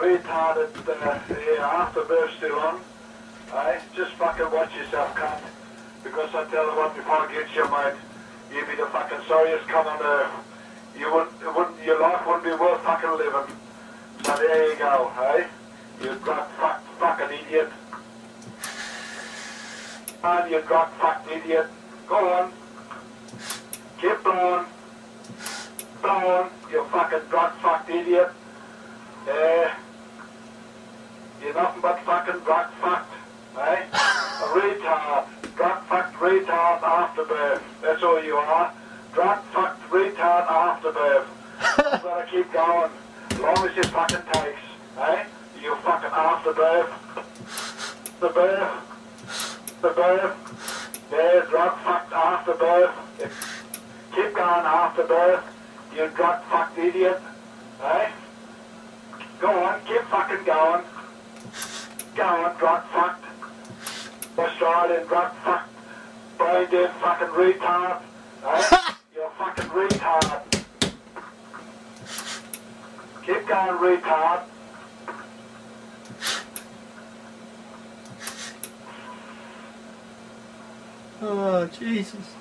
retarded afterbirth still on. Hey, just fucking watch yourself, cunt. Because I tell you what, before I get you, mate, you'd be the fucking sorriest cunt on earth. Your life wouldn't be worth fucking living. So there you go, hey? You drug fucking idiot. And you drug fucked idiot. Go on. Keep blowing. Blowing, you fucking drug fucked idiot. You're nothing but fucking drug fucked, eh? A retard. Drug fucked retard afterbirth. That's all you are. Drug fucked retard afterbirth. You've got to keep going. As long as it fucking takes, eh? You fucking afterbirth. The birth. Yeah, drug fucked afterbirth. Keep going afterbirth. You drug fucked idiot. Eh? Go on, keep fucking going. Go on, drug fucked. Australian drug fucked. Brain dead fucking retard. Eh? You're a fucking retard. Keep going, retard. Oh, Jesus.